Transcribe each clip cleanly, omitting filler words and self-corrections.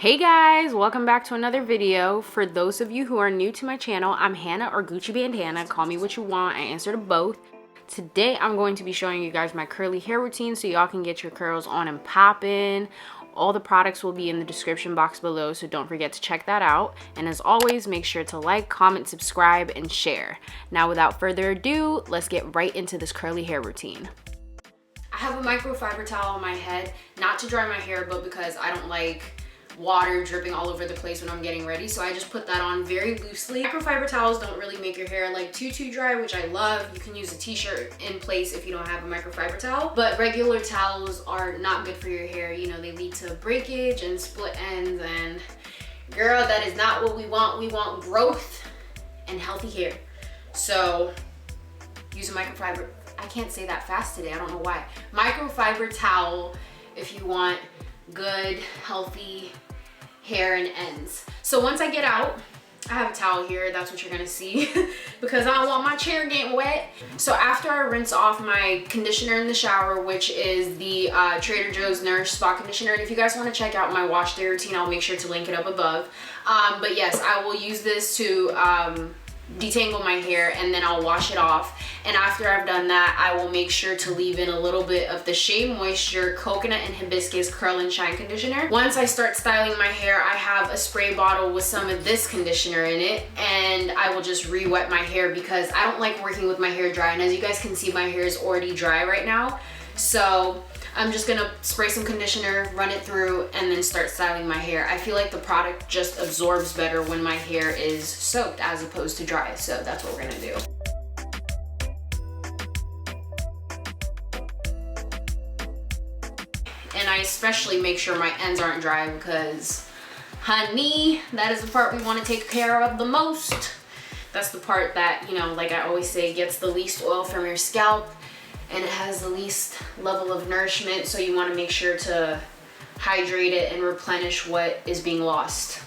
Hey guys, welcome back to another video. For those of you who are new to my channel, I'm Hannah or Gucci Bandana. Call me what you want, I answer to both. Today I'm going to be showing you guys my curly hair routine so y'all can get your curls on and poppin'. All the products will be in the description box below, so don't forget to check that out. And as always, make sure to like, comment, subscribe, and share. Now without further ado, let's get right into this curly hair routine. I have a microfiber towel on my head, not to dry my hair, but because I don't like water dripping all over the place when I'm getting ready, so I just put that on very loosely. Microfiber towels don't really make your hair like too dry, which I love. You can use a t-shirt in place if you don't have a microfiber towel, but regular towels are not good for your hair. You know, they lead to breakage and split ends, and girl, that is not what we want. We want growth and healthy hair. So use a microfiber. I can't say that fast today, I don't know why. Microfiber towel if you want good, healthy hair and ends. So once I get out, I have a towel here, that's what you're gonna see because I don't want my chair getting wet. So after I rinse off my conditioner in the shower, which is the Trader Joe's Nourish Spa Conditioner, and if you guys want to check out my wash day routine, I'll make sure to link it up above. But yes, I will use this to detangle my hair, and then I'll wash it off. And after I've done that, I will make sure to leave in a little bit of the Shea Moisture Coconut and Hibiscus Curl and Shine Conditioner. Once I start styling my hair, I have a spray bottle with some of this conditioner in it, and I will just re-wet my hair because I don't like working with my hair dry. And as you guys can see, my hair is already dry right now, so I'm just gonna spray some conditioner, run it through, and then start styling my hair. I feel like the product just absorbs better when my hair is soaked as opposed to dry, so that's what we're gonna do. And I especially make sure my ends aren't dry because, honey, that is the part we want to take care of the most. That's the part that, you know, like I always say, gets the least oil from your scalp, and it has the least level of nourishment, so you want to make sure to hydrate it and replenish what is being lost.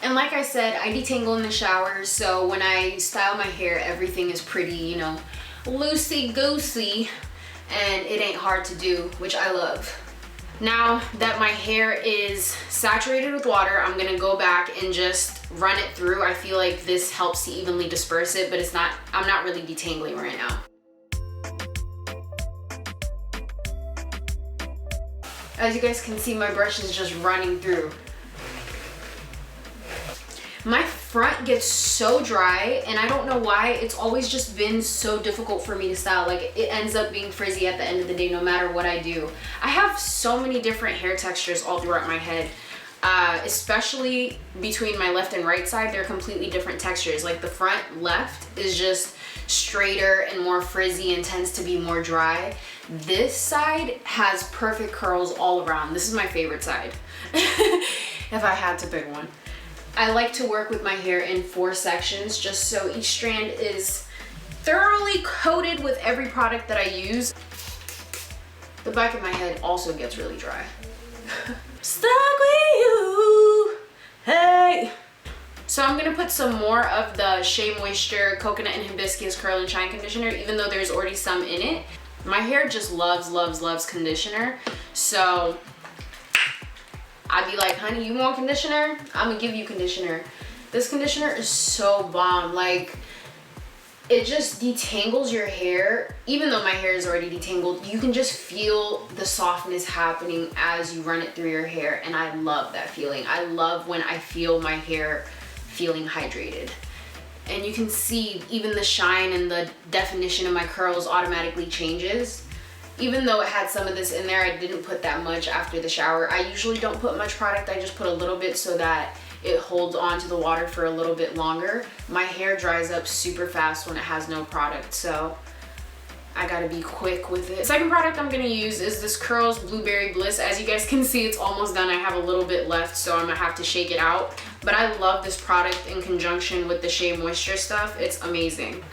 And like I said, I detangle in the shower, so when I style my hair, everything is pretty, you know, loosey-goosey, and it ain't hard to do, which I love. Now that my hair is saturated with water, I'm gonna go back and just run it through. I feel like this helps to evenly disperse it, but I'm not really detangling right now. As you guys can see, my brush is just running through. My front gets so dry, and I don't know why. It's always just been so difficult for me to style. Like, it ends up being frizzy at the end of the day no matter what I do. I have so many different hair textures all throughout my head, especially between my left and right side. They're completely different textures. Like, the front left is just straighter and more frizzy and tends to be more dry. This side has perfect curls all around. This is my favorite side if I had to pick one. I like to work with my hair in 4 sections just so each strand is thoroughly coated with every product that I use. The back of my head also gets really dry. Stuck with you, hey. So I'm gonna put some more of the Shea Moisture Coconut and Hibiscus Curl and Shine Conditioner, even though there's already some in it. My hair just loves, loves, loves conditioner. So I'd be like, honey, you want conditioner? I'm gonna give you conditioner. This conditioner is so bomb. Like, it just detangles your hair. Even though my hair is already detangled, you can just feel the softness happening as you run it through your hair, and I love that feeling. I love when I feel my hair feeling hydrated. And you can see even the shine and the definition of my curls automatically changes. Even though it had some of this in there, I didn't put that much after the shower. I usually don't put much product, I just put a little bit so that it holds on to the water for a little bit longer. My hair dries up super fast when it has no product, so I gotta be quick with it. The second product I'm gonna use is this Curls Blueberry Bliss. As you guys can see, it's almost done. I have a little bit left, so I'm gonna have to shake it out. But I love this product in conjunction with the Shea Moisture stuff. It's amazing.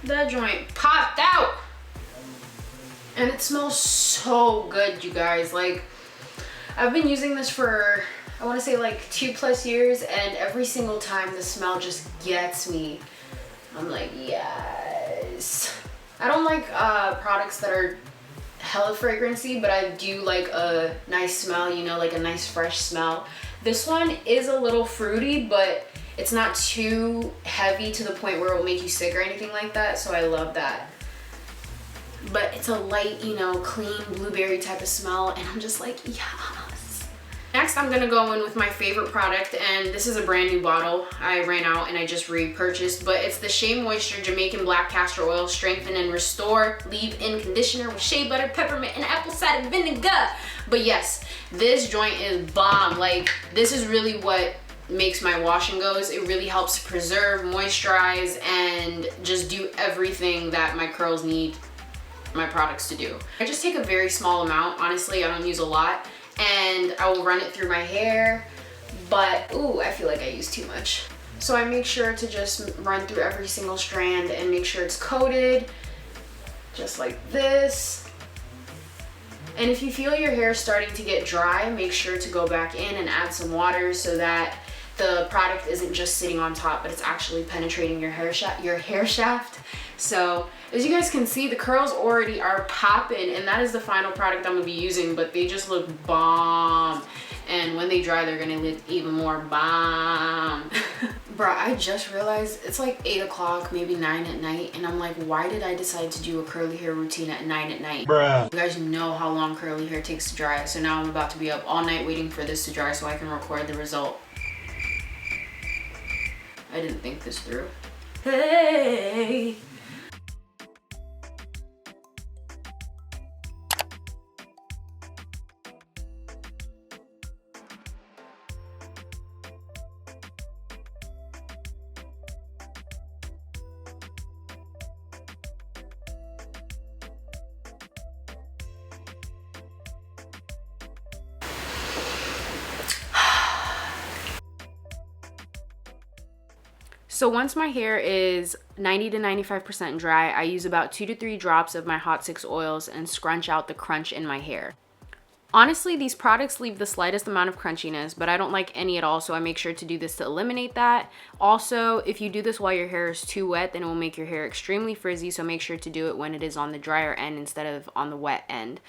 That joint popped out. And it smells so good, you guys. Like, I've been using this for, I wanna say like 2+ years, and every single time the smell just gets me. I'm like, yes. I don't like products that are hella fragrancy, but I do like a nice smell, you know, like a nice fresh smell. This one is a little fruity, but it's not too heavy to the point where it will make you sick or anything like that, so I love that. But it's a light, you know, clean blueberry type of smell, and I'm just like, yes. Next, I'm gonna go in with my favorite product, and this is a brand new bottle. I ran out and I just repurchased, but it's the Shea Moisture Jamaican Black Castor Oil Strengthen and Restore Leave-In Conditioner with shea butter, peppermint, and apple cider vinegar. But yes, this joint is bomb. Like, this is really what makes my wash and goes. It really helps preserve, moisturize, and just do everything that my curls need my products to do. I just take a very small amount. Honestly, I don't use a lot, and I will run it through my hair, but ooh, I feel like I use too much. So I make sure to just run through every single strand and make sure it's coated, just like this. And if you feel your hair starting to get dry, make sure to go back in and add some water so that the product isn't just sitting on top, but it's actually penetrating your hair shaft. So as you guys can see, the curls already are popping, and that is the final product I'm gonna be using, but they just look bomb. And when they dry, they're gonna look even more bomb. Bruh, I just realized it's like 8 o'clock, maybe 9 at night, and I'm like, why did I decide to do a curly hair routine at 9 at night? Bruh. You guys know how long curly hair takes to dry, so now I'm about to be up all night waiting for this to dry so I can record the result. I didn't think this through. Hey! So once my hair is 90 to 95% dry, I use about 2 to 3 drops of my Hot 6 oils and scrunch out the crunch in my hair. Honestly, these products leave the slightest amount of crunchiness, but I don't like any at all, so I make sure to do this to eliminate that. Also, if you do this while your hair is too wet, then it will make your hair extremely frizzy, so make sure to do it when it is on the drier end instead of on the wet end.